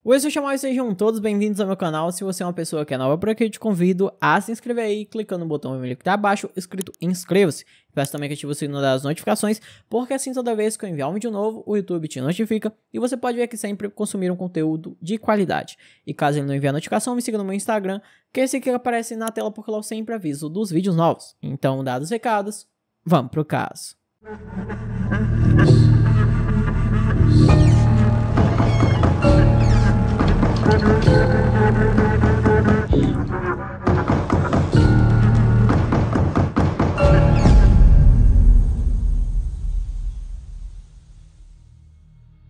Oi, seus chamados, sejam todos bem-vindos ao meu canal. Se você é uma pessoa que é nova por aqui, eu te convido a se inscrever aí, clicando no botão vermelho que tá abaixo, escrito inscreva-se. Peço também que ative o sino das notificações, porque assim toda vez que eu enviar um vídeo novo, o YouTube te notifica e você pode ver que sempre consumir um conteúdo de qualidade. E caso ele não envie a notificação, me siga no meu Instagram, que é esse que aparece na tela, porque lá eu sempre aviso dos vídeos novos. Então, dados os recados, vamos pro caso.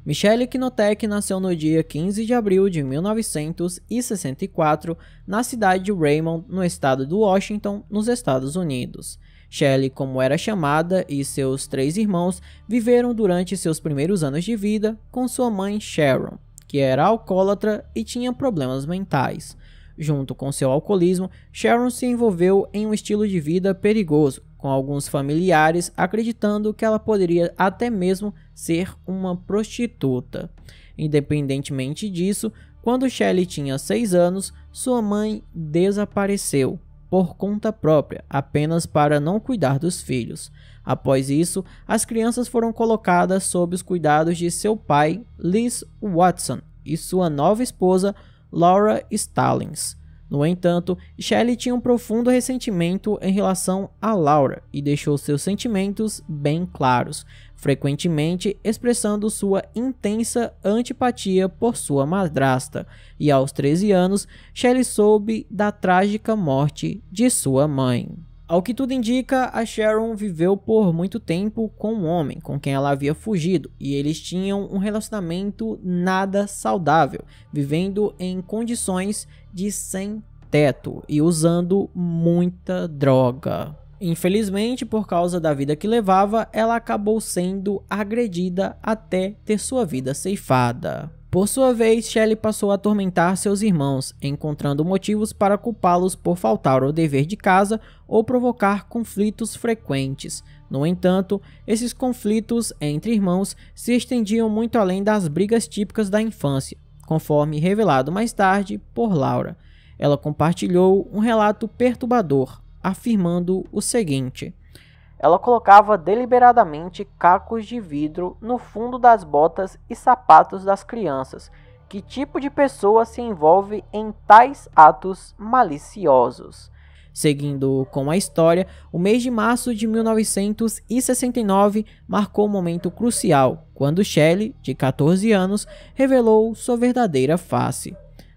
Michelle Knotek nasceu no dia 15 de abril de 1964 na cidade de Raymond, no estado do Washington, nos Estados Unidos. Shelley, como era chamada, e seus 3 irmãos viveram durante seus primeiros anos de vida com sua mãe Sharon, que era alcoólatra e tinha problemas mentais. Junto com seu alcoolismo, Sharon se envolveu em um estilo de vida perigoso, com alguns familiares acreditando que ela poderia até mesmo ser uma prostituta. Independentemente disso, quando Shelley tinha 6 anos, sua mãe desapareceu por conta própria, apenas para não cuidar dos filhos. Após isso, as crianças foram colocadas sob os cuidados de seu pai, Liz Watson, e sua nova esposa, Laura Stallings. No entanto, Shelley tinha um profundo ressentimento em relação a Laura e deixou seus sentimentos bem claros, frequentemente expressando sua intensa antipatia por sua madrasta, e aos 13 anos, Shelley soube da trágica morte de sua mãe. Ao que tudo indica, a Sharon viveu por muito tempo com um homem com quem ela havia fugido, e eles tinham um relacionamento nada saudável, vivendo em condições de sem teto e usando muita droga. Infelizmente, por causa da vida que levava, ela acabou sendo agredida até ter sua vida ceifada. Por sua vez, Shelley passou a atormentar seus irmãos, encontrando motivos para culpá-los por faltar ao dever de casa ou provocar conflitos frequentes. No entanto, esses conflitos entre irmãos se estendiam muito além das brigas típicas da infância, conforme revelado mais tarde por Laura. Ela compartilhou um relato perturbador, afirmando o seguinte: ela colocava deliberadamente cacos de vidro no fundo das botas e sapatos das crianças. Que tipo de pessoa se envolve em tais atos maliciosos? Seguindo com a história, o mês de março de 1969 marcou um momento crucial, quando Shelley, de 14 anos, revelou sua verdadeira face.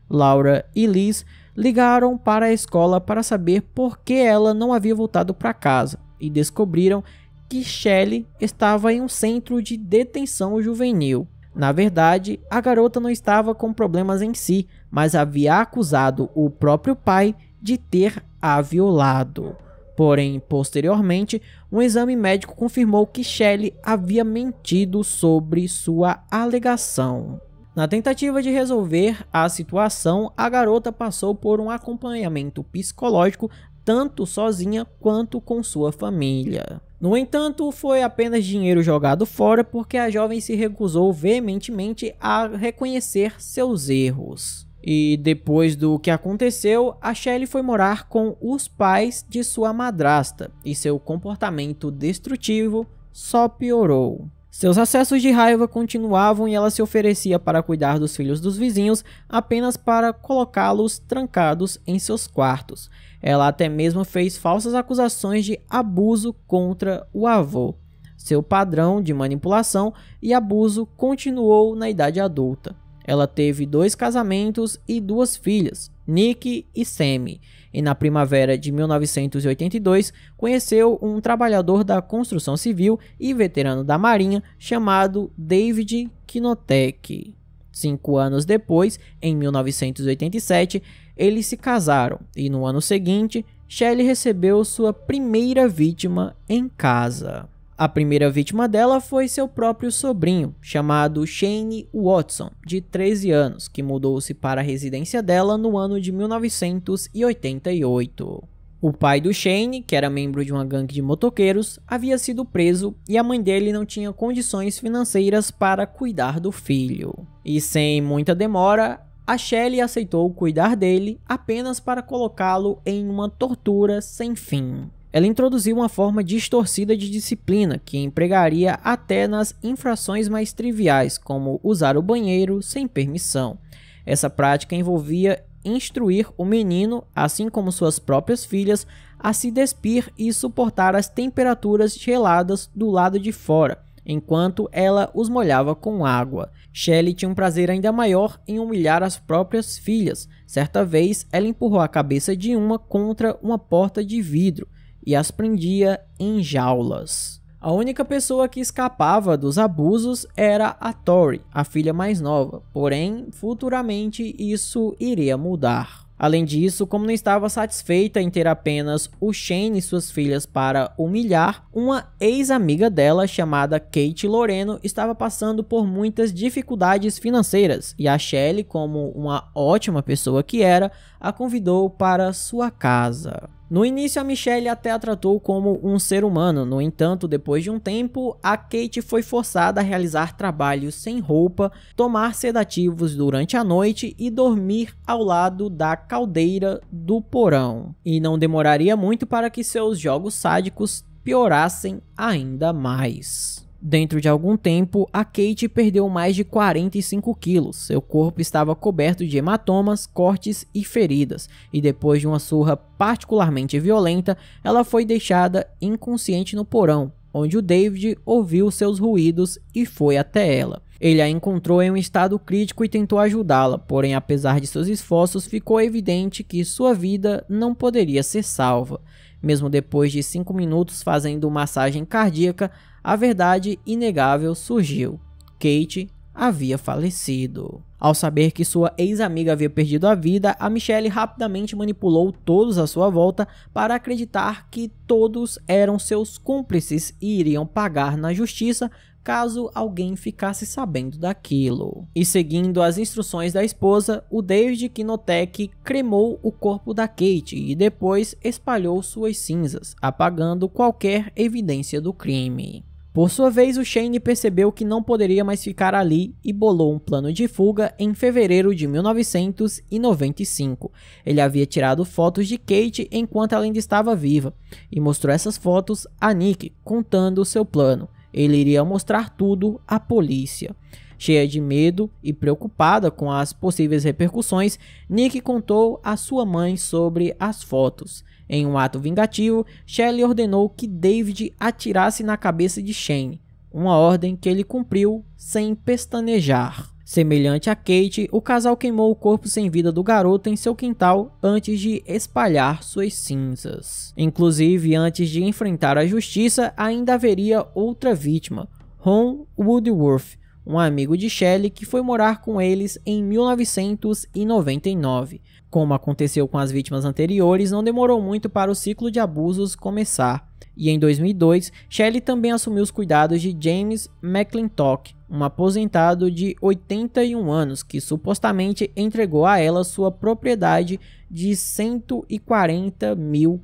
Laura e Liz ligaram para a escola para saber por que ela não havia voltado para casa, e descobriram que Shelley estava em um centro de detenção juvenil. Na verdade, a garota não estava com problemas em si, mas havia acusado o próprio pai de ter a violado. Porém, posteriormente, um exame médico confirmou que Shelley havia mentido sobre sua alegação. Na tentativa de resolver a situação, a garota passou por um acompanhamento psicológico tanto sozinha quanto com sua família. No entanto, foi apenas dinheiro jogado fora porque a jovem se recusou veementemente a reconhecer seus erros. E depois do que aconteceu, a Shelley foi morar com os pais de sua madrasta e seu comportamento destrutivo só piorou. Seus acessos de raiva continuavam e ela se oferecia para cuidar dos filhos dos vizinhos apenas para colocá-los trancados em seus quartos. Ela até mesmo fez falsas acusações de abuso contra o avô. Seu padrão de manipulação e abuso continuou na idade adulta. Ela teve 2 casamentos e 2 filhas, Nick e Sammy, e na primavera de 1982 conheceu um trabalhador da construção civil e veterano da marinha chamado David Knotek. 5 anos depois, em 1987, eles se casaram e no ano seguinte, Shelley recebeu sua primeira vítima em casa. A primeira vítima dela foi seu próprio sobrinho, chamado Shane Watson, de 13 anos, que mudou-se para a residência dela no ano de 1988. O pai do Shane, que era membro de uma gangue de motoqueiros, havia sido preso e a mãe dele não tinha condições financeiras para cuidar do filho. E sem muita demora, a Shelley aceitou cuidar dele apenas para colocá-lo em uma tortura sem fim. Ela introduziu uma forma distorcida de disciplina que empregaria até nas infrações mais triviais, como usar o banheiro sem permissão. Essa prática envolvia instruir o menino, assim como suas próprias filhas, a se despir e suportar as temperaturas geladas do lado de fora, enquanto ela os molhava com água. Shelley tinha um prazer ainda maior em humilhar as próprias filhas. Certa vez, ela empurrou a cabeça de uma contra uma porta de vidro e as prendia em jaulas. A única pessoa que escapava dos abusos era a Tori, a filha mais nova, porém, futuramente isso iria mudar. Além disso, como não estava satisfeita em ter apenas o Shane e suas filhas para humilhar, uma ex-amiga dela chamada Kate Loreno estava passando por muitas dificuldades financeiras e a Shelley, como uma ótima pessoa que era, a convidou para sua casa. No início, a Michelle até a tratou como um ser humano, no entanto, depois de um tempo, a Kate foi forçada a realizar trabalhos sem roupa, tomar sedativos durante a noite e dormir ao lado da caldeira do porão. E não demoraria muito para que seus jogos sádicos piorassem ainda mais. Dentro de algum tempo, a Kate perdeu mais de 45 quilos. Seu corpo estava coberto de hematomas, cortes e feridas, e depois de uma surra particularmente violenta, ela foi deixada inconsciente no porão, onde o David ouviu seus ruídos e foi até ela. Ele a encontrou em um estado crítico e tentou ajudá-la, porém, apesar de seus esforços, ficou evidente que sua vida não poderia ser salva. Mesmo depois de 5 minutos fazendo massagem cardíaca, a verdade inegável surgiu. Kate havia falecido. Ao saber que sua ex-amiga havia perdido a vida, a Michelle rapidamente manipulou todos à sua volta para acreditar que todos eram seus cúmplices e iriam pagar na justiça caso alguém ficasse sabendo daquilo. E seguindo as instruções da esposa, o David Knotek cremou o corpo da Kate e depois espalhou suas cinzas, apagando qualquer evidência do crime. Por sua vez, o Shane percebeu que não poderia mais ficar ali e bolou um plano de fuga em fevereiro de 1995. Ele havia tirado fotos de Kate enquanto ela ainda estava viva e mostrou essas fotos a Nick, contando seu plano. Ele iria mostrar tudo à polícia. Cheia de medo e preocupada com as possíveis repercussões, Nick contou à sua mãe sobre as fotos. Em um ato vingativo, Shelley ordenou que David atirasse na cabeça de Shane, uma ordem que ele cumpriu sem pestanejar. Semelhante a Kate, o casal queimou o corpo sem vida do garoto em seu quintal antes de espalhar suas cinzas. Inclusive, antes de enfrentar a justiça, ainda haveria outra vítima, Ron Woodworth, um amigo de Shelley que foi morar com eles em 1999. Como aconteceu com as vítimas anteriores, não demorou muito para o ciclo de abusos começar. E em 2002, Shelley também assumiu os cuidados de James McClintock, um aposentado de 81 anos que supostamente entregou a ela sua propriedade de $140 mil.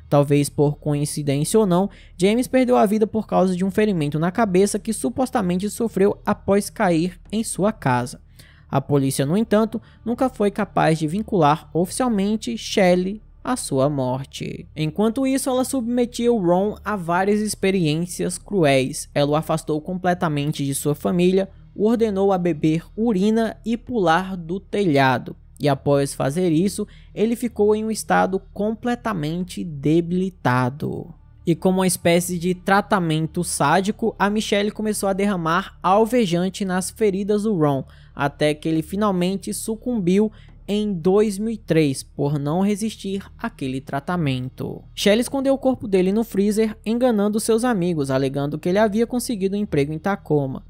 Talvez por coincidência ou não, James perdeu a vida por causa de um ferimento na cabeça que supostamente sofreu após cair em sua casa. A polícia, no entanto, nunca foi capaz de vincular oficialmente Shelley à sua morte. Enquanto isso, ela submetia o Ron a várias experiências cruéis. Ela o afastou completamente de sua família, o ordenou a beber urina e pular do telhado. E após fazer isso, ele ficou em um estado completamente debilitado. E como uma espécie de tratamento sádico, a Michelle começou a derramar alvejante nas feridas do Ron, até que ele finalmente sucumbiu em 2003 por não resistir àquele tratamento. Shelley escondeu o corpo dele no freezer, enganando seus amigos, alegando que ele havia conseguido um emprego em Tacoma.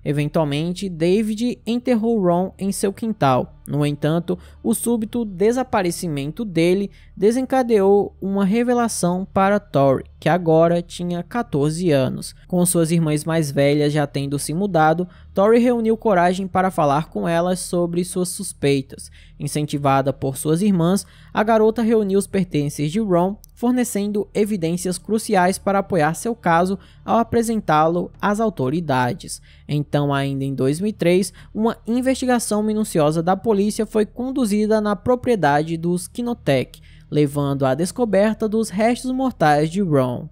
Eventualmente, David enterrou Ron em seu quintal. No entanto, o súbito desaparecimento dele desencadeou uma revelação para Tori, que agora tinha 14 anos. Com suas irmãs mais velhas já tendo se mudado, Tori reuniu coragem para falar com elas sobre suas suspeitas. Incentivada por suas irmãs, a garota reuniu os pertences de Ron, fornecendo evidências cruciais para apoiar seu caso ao apresentá-lo às autoridades. Então, ainda em 2003, uma investigação minuciosa da polícia foi conduzida na propriedade dos Kinotech, levando à descoberta dos restos mortais de Ron.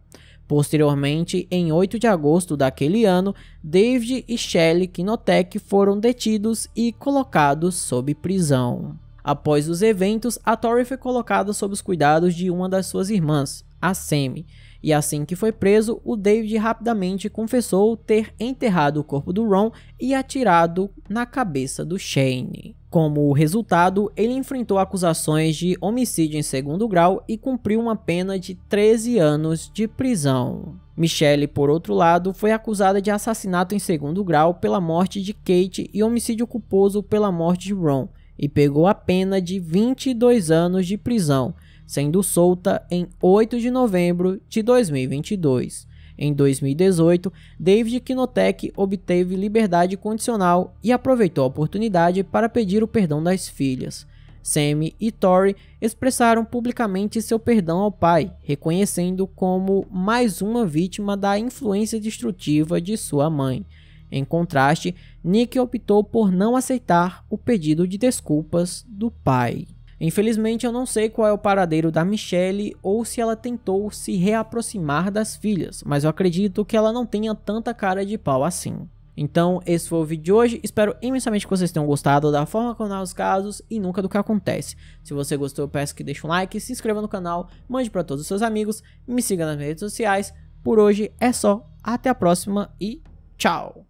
Posteriormente, em 8 de agosto daquele ano, David e Shelley Kinotech foram detidos e colocados sob prisão. Após os eventos, a Tori foi colocada sob os cuidados de uma das suas irmãs, a Sammy, e assim que foi preso, o David rapidamente confessou ter enterrado o corpo do Ron e atirado na cabeça do Shane. Como resultado, ele enfrentou acusações de homicídio em segundo grau e cumpriu uma pena de 13 anos de prisão. Michelle, por outro lado, foi acusada de assassinato em segundo grau pela morte de Kate e homicídio culposo pela morte de Ron, e pegou a pena de 22 anos de prisão, sendo solta em 8 de novembro de 2022. Em 2018, David Kinotech obteve liberdade condicional e aproveitou a oportunidade para pedir o perdão das filhas. Sammy e Tori expressaram publicamente seu perdão ao pai, reconhecendo como mais uma vítima da influência destrutiva de sua mãe. Em contraste, Nick optou por não aceitar o pedido de desculpas do pai. Infelizmente, eu não sei qual é o paradeiro da Michelle ou se ela tentou se reaproximar das filhas, mas eu acredito que ela não tenha tanta cara de pau assim. Então, esse foi o vídeo de hoje. Espero imensamente que vocês tenham gostado da forma como narra os casos e nunca do que acontece. Se você gostou, eu peço que deixe um like, se inscreva no canal, mande para todos os seus amigos, me siga nas redes sociais. Por hoje é só. Até a próxima e tchau!